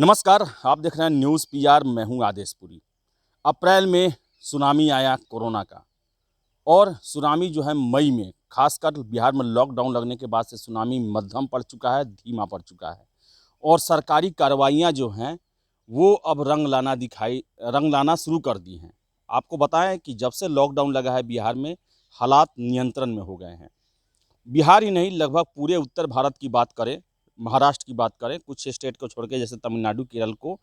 नमस्कार, आप देख रहे हैं न्यूज़ पीआर। मैं हूं आदेशपुरी। अप्रैल में सुनामी आया कोरोना का, और सुनामी जो है मई में, खासकर बिहार में लॉकडाउन लगने के बाद से सुनामी मध्यम पड़ चुका है, धीमा पड़ चुका है। और सरकारी कार्रवाइयां जो हैं वो अब रंग लाना शुरू कर दी हैं। आपको बताएं कि जब से लॉकडाउन लगा है बिहार में, हालात नियंत्रण में हो गए हैं। बिहार ही नहीं, लगभग पूरे उत्तर भारत की बात करें, महाराष्ट्र की बात करें, कुछ स्टेट को छोड़ के, जैसे तमिलनाडु, केरल को,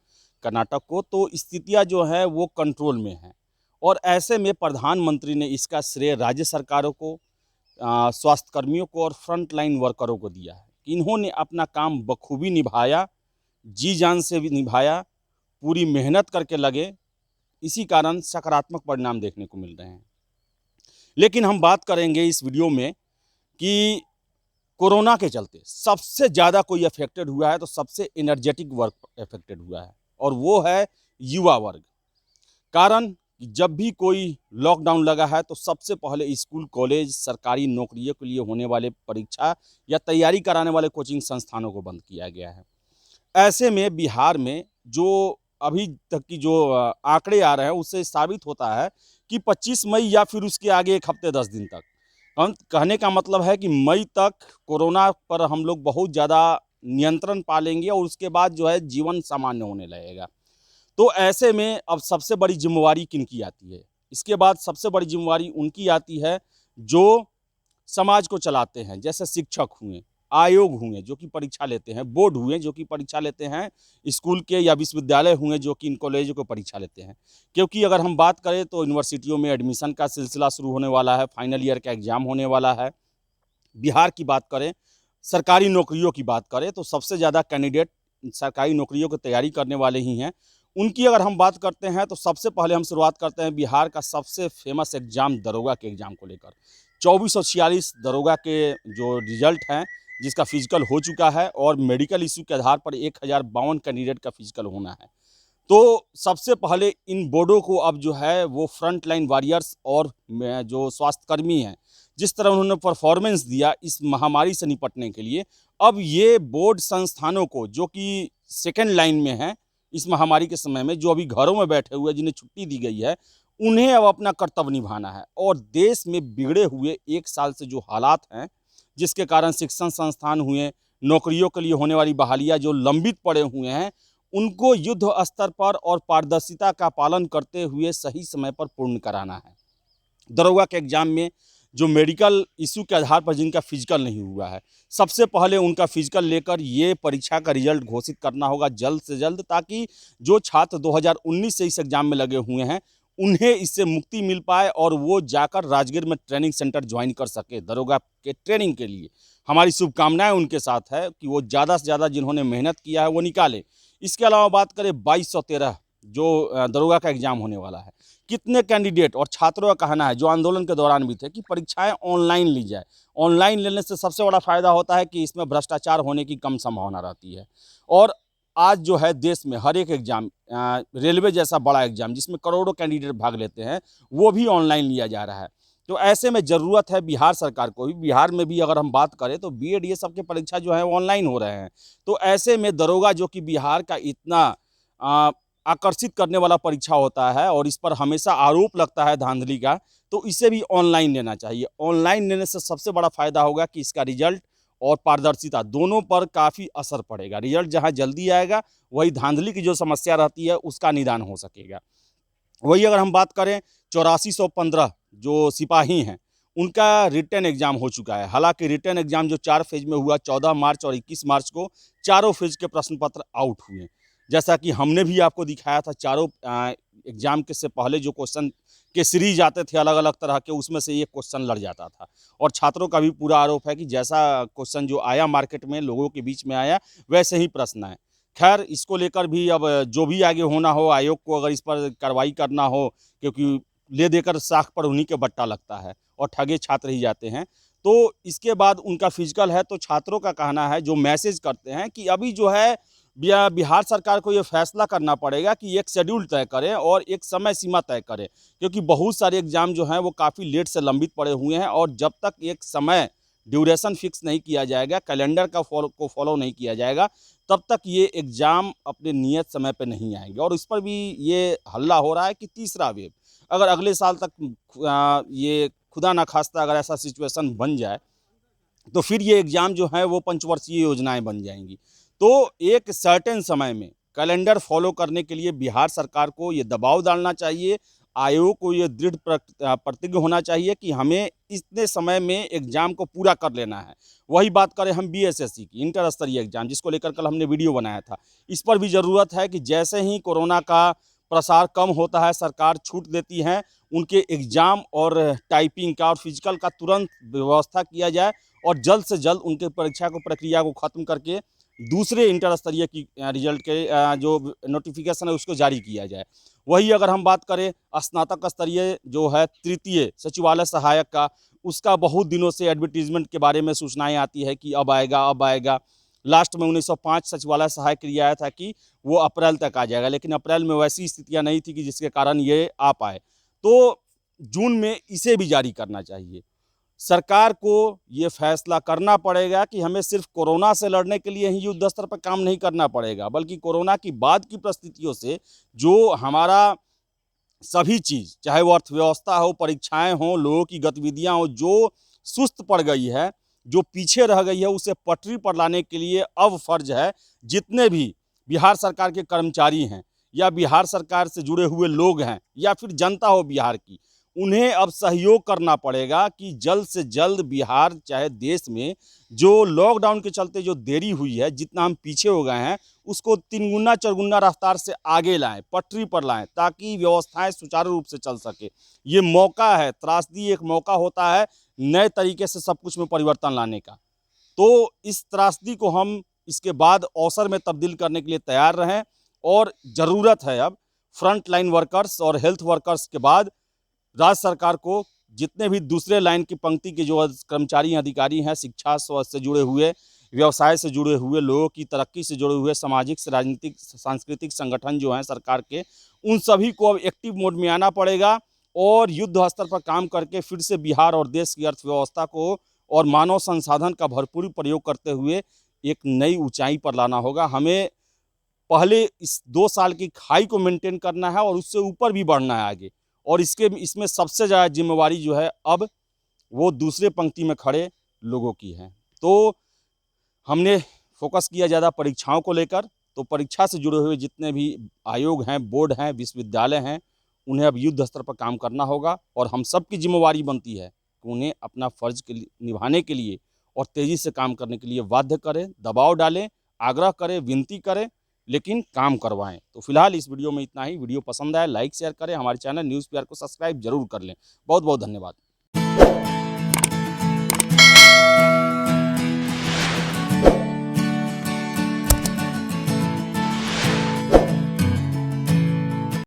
कर्नाटक को, तो स्थितियां जो हैं वो कंट्रोल में हैं। और ऐसे में प्रधानमंत्री ने इसका श्रेय राज्य सरकारों को, स्वास्थ्य कर्मियों को और फ्रंट लाइन वर्करों को दिया है कि इन्होंने अपना काम बखूबी निभाया, जी जान से भी निभाया, पूरी मेहनत करके लगे। इसी कारण सकारात्मक परिणाम देखने को मिल रहे हैं। लेकिन हम बात करेंगे इस वीडियो में कि कोरोना के चलते सबसे ज़्यादा कोई अफेक्टेड हुआ है तो सबसे एनर्जेटिक वर्ग अफेक्टेड हुआ है, और वो है युवा वर्ग। कारण जब भी कोई लॉकडाउन लगा है तो सबसे पहले स्कूल, कॉलेज, सरकारी नौकरियों के लिए होने वाले परीक्षा या तैयारी कराने वाले कोचिंग संस्थानों को बंद किया गया है। ऐसे में बिहार में जो अभी तक की जो आंकड़े आ रहे हैं, उससे साबित होता है कि 25 मई या फिर उसके आगे एक हफ्ते 10 दिन तक, कहने का मतलब है कि मई तक कोरोना पर हम लोग बहुत ज़्यादा नियंत्रण पा लेंगे, और उसके बाद जो है जीवन सामान्य होने लगेगा। तो ऐसे में अब सबसे बड़ी जिम्मेवारी किनकी आती है? इसके बाद सबसे बड़ी जिम्मेवारी उनकी आती है जो समाज को चलाते हैं, जैसे शिक्षक हुए, आयोग हुए जो कि परीक्षा लेते हैं, बोर्ड हुए जो कि परीक्षा लेते हैं, स्कूल के या विश्वविद्यालय हुए जो कि इन कॉलेजों को परीक्षा लेते हैं। क्योंकि अगर हम बात करें तो यूनिवर्सिटियों में एडमिशन का सिलसिला शुरू होने वाला है, फाइनल ईयर का एग्ज़ाम होने वाला है। बिहार की बात करें, सरकारी नौकरियों की बात करें, तो सबसे ज़्यादा कैंडिडेट सरकारी नौकरियों की तैयारी करने वाले ही हैं। उनकी अगर हम बात करते हैं तो सबसे पहले हम शुरुआत करते हैं बिहार का सबसे फेमस एग्ज़ाम दरोगा के एग्ज़ाम को लेकर। 2446 दरोगा के जो रिजल्ट हैं, जिसका फिजिकल हो चुका है, और मेडिकल इशू के आधार पर 1052 कैंडिडेट का फिजिकल होना है। तो सबसे पहले इन बोर्डों को अब जो है वो फ्रंट लाइन वॉरियर्स और जो स्वास्थ्यकर्मी हैं, जिस तरह उन्होंने परफॉर्मेंस दिया इस महामारी से निपटने के लिए, अब ये बोर्ड संस्थानों को जो कि सेकेंड लाइन में हैं इस महामारी के समय में, जो अभी घरों में बैठे हुए, जिन्हें छुट्टी दी गई है, उन्हें अब अपना कर्तव्य निभाना है। और देश में बिगड़े हुए 1 साल से जो हालात हैं, जिसके कारण शिक्षण संस्थान हुए, नौकरियों के लिए होने वाली बहालियाँ जो लंबित पड़े हुए हैं, उनको युद्ध स्तर पर और पारदर्शिता का पालन करते हुए सही समय पर पूर्ण कराना है। दरोगा के एग्ज़ाम में जो मेडिकल इशू के आधार पर जिनका फिजिकल नहीं हुआ है, सबसे पहले उनका फिजिकल लेकर ये परीक्षा का रिजल्ट घोषित करना होगा जल्द से जल्द, ताकि जो छात्र 2019 से इस एग्ज़ाम में लगे हुए हैं उन्हें इससे मुक्ति मिल पाए, और वो जाकर राजगीर में ट्रेनिंग सेंटर ज्वाइन कर सके दरोगा के ट्रेनिंग के लिए। हमारी शुभकामनाएं उनके साथ है कि वो ज़्यादा से ज़्यादा जिन्होंने मेहनत किया है वो निकाले। इसके अलावा बात करें 2213 जो दरोगा का एग्ज़ाम होने वाला है, कितने कैंडिडेट और छात्रों का कहना है, जो आंदोलन के दौरान भी थे, कि परीक्षाएं ऑनलाइन ली जाए। ऑनलाइन लेने से सबसे बड़ा फ़ायदा होता है कि इसमें भ्रष्टाचार होने की कम संभावना रहती है। और आज जो है देश में हर एक एग्ज़ाम, रेलवे जैसा बड़ा एग्ज़ाम जिसमें करोड़ों कैंडिडेट भाग लेते हैं, वो भी ऑनलाइन लिया जा रहा है। तो ऐसे में ज़रूरत है बिहार सरकार को भी, बिहार में भी अगर हम बात करें तो बीएड ये सब के परीक्षा जो है ऑनलाइन हो रहे हैं। तो ऐसे में दरोगा, जो कि बिहार का इतना आकर्षित करने वाला परीक्षा होता है और इस पर हमेशा आरोप लगता है धांधली का, तो इसे भी ऑनलाइन लेना चाहिए। ऑनलाइन लेने से सबसे बड़ा फ़ायदा होगा कि इसका रिजल्ट और पारदर्शिता दोनों पर काफ़ी असर पड़ेगा। रिजल्ट जहाँ जल्दी आएगा, वही धांधली की जो समस्या रहती है उसका निदान हो सकेगा। वही अगर हम बात करें 8415 जो सिपाही हैं, उनका रिटन एग्ज़ाम हो चुका है। हालांकि रिटन एग्ज़ाम जो 4 फेज़ में हुआ, 14 मार्च और 21 मार्च को चारों फेज़ के प्रश्न पत्र आउट हुए। जैसा कि हमने भी आपको दिखाया था, चारों एग्ज़ाम के से पहले जो क्वेश्चन के सीरीज आते थे अलग अलग तरह के, उसमें से एक क्वेश्चन लड़ जाता था। और छात्रों का भी पूरा आरोप है कि जैसा क्वेश्चन जो आया मार्केट में लोगों के बीच में आया, वैसे ही प्रश्न आए। खैर, इसको लेकर भी अब जो भी आगे होना हो, आयोग को अगर इस पर कार्रवाई करना हो, क्योंकि ले देकर साख पर उन्हीं के बट्टा लगता है और ठगे छात्र ही जाते हैं। तो इसके बाद उनका फिजिकल है, तो छात्रों का कहना है, जो मैसेज करते हैं, कि अभी जो है बिहार सरकार को ये फैसला करना पड़ेगा कि एक शेड्यूल तय करें और एक समय सीमा तय करें, क्योंकि बहुत सारे एग्ज़ाम जो हैं वो काफ़ी लेट से लंबित पड़े हुए हैं, और जब तक एक समय ड्यूरेशन फिक्स नहीं किया जाएगा, कैलेंडर का फॉलो नहीं किया जाएगा, तब तक ये एग्ज़ाम अपने नियत समय पे नहीं आएंगे। और इस पर भी ये हल्ला हो रहा है कि तीसरा वेव अगर अगले साल तक ये खुदा ना खास्ता अगर ऐसा सिचुएशन बन जाए तो फिर ये एग्ज़ाम जो है वो पंचवर्षीय योजनाएं बन जाएंगी। तो एक सर्टेन समय में कैलेंडर फॉलो करने के लिए बिहार सरकार को ये दबाव डालना चाहिए, आयोग को ये दृढ़ प्रतिज्ञ होना चाहिए कि हमें इतने समय में एग्ज़ाम को पूरा कर लेना है। वही बात करें हम बीएसएससी की इंटर स्तरीय एग्ज़ाम, जिसको लेकर कल हमने वीडियो बनाया था, इस पर भी ज़रूरत है कि जैसे ही कोरोना का प्रसार कम होता है सरकार छूट देती है, उनके एग्ज़ाम और टाइपिंग का और फिजिकल का तुरंत व्यवस्था किया जाए और जल्द से जल्द उनके परीक्षा को प्रक्रिया को ख़त्म करके दूसरे इंटर स्तरीय की रिजल्ट के जो नोटिफिकेशन है उसको जारी किया जाए। वही अगर हम बात करें स्नातक स्तरीय जो है तृतीय सचिवालय सहायक का, उसका बहुत दिनों से एडवर्टीजमेंट के बारे में सूचनाएं आती है कि अब आएगा अब आएगा। लास्ट में 1905 सचिवालय सहायक के लिए आया था कि वो अप्रैल तक आ जाएगा, लेकिन अप्रैल में वैसी स्थितियां नहीं थी कि जिसके कारण ये आ पाए। तो जून में इसे भी जारी करना चाहिए। सरकार को ये फैसला करना पड़ेगा कि हमें सिर्फ कोरोना से लड़ने के लिए ही युद्ध स्तर पर काम नहीं करना पड़ेगा, बल्कि कोरोना की बाद की परिस्थितियों से जो हमारा सभी चीज़, चाहे वो अर्थव्यवस्था हो, परीक्षाएं हों, लोगों की गतिविधियां हों, जो सुस्त पड़ गई है, जो पीछे रह गई है, उसे पटरी पर लाने के लिए अब फर्ज है जितने भी बिहार सरकार के कर्मचारी हैं या बिहार सरकार से जुड़े हुए लोग हैं या फिर जनता हो बिहार की, उन्हें अब सहयोग करना पड़ेगा कि जल्द से जल्द बिहार चाहे देश में जो लॉकडाउन के चलते जो देरी हुई है, जितना हम पीछे हो गए हैं, उसको 3 गुना 4 गुना रफ्तार से आगे लाएं, पटरी पर लाएं, ताकि व्यवस्थाएं सुचारू रूप से चल सके। ये मौका है, त्रासदी एक मौका होता है नए तरीके से सब कुछ में परिवर्तन लाने का। तो इस त्रासदी को हम इसके बाद अवसर में तब्दील करने के लिए तैयार रहें और ज़रूरत है अब फ्रंट लाइन वर्कर्स और हेल्थ वर्कर्स के बाद राज्य सरकार को जितने भी दूसरे लाइन की पंक्ति के जो कर्मचारी अधिकारी हैं, शिक्षा स्वास्थ्य से जुड़े हुए, व्यवसाय से जुड़े हुए, लोगों की तरक्की से जुड़े हुए, सामाजिक से राजनीतिक सांस्कृतिक संगठन जो हैं सरकार के, उन सभी को अब एक्टिव मोड में आना पड़ेगा और युद्ध स्तर पर काम करके फिर से बिहार और देश की अर्थव्यवस्था को और मानव संसाधन का भरपूर प्रयोग करते हुए एक नई ऊंचाई पर लाना होगा। हमें पहले इस 2 साल की खाई को मेंटेन करना है और उससे ऊपर भी बढ़ना है आगे। और इसमें सबसे ज़्यादा जिम्मेवारी जो है अब वो दूसरे पंक्ति में खड़े लोगों की है। तो हमने फोकस किया ज़्यादा परीक्षाओं को लेकर, तो परीक्षा से जुड़े हुए जितने भी आयोग हैं, बोर्ड हैं, विश्वविद्यालय हैं, उन्हें अब युद्ध स्तर पर काम करना होगा और हम सब की जिम्मेवारी बनती है कि उन्हें अपना फ़र्ज के निभाने के लिए और तेज़ी से काम करने के लिए बाध्य करें, दबाव डालें, आग्रह करें, विनती करें, लेकिन काम करवाएं। तो फिलहाल इस वीडियो में इतना ही। वीडियो पसंद आए लाइक शेयर करें, हमारे चैनल न्यूज़ पीआर को सब्सक्राइब जरूर कर लें। बहुत बहुत धन्यवाद।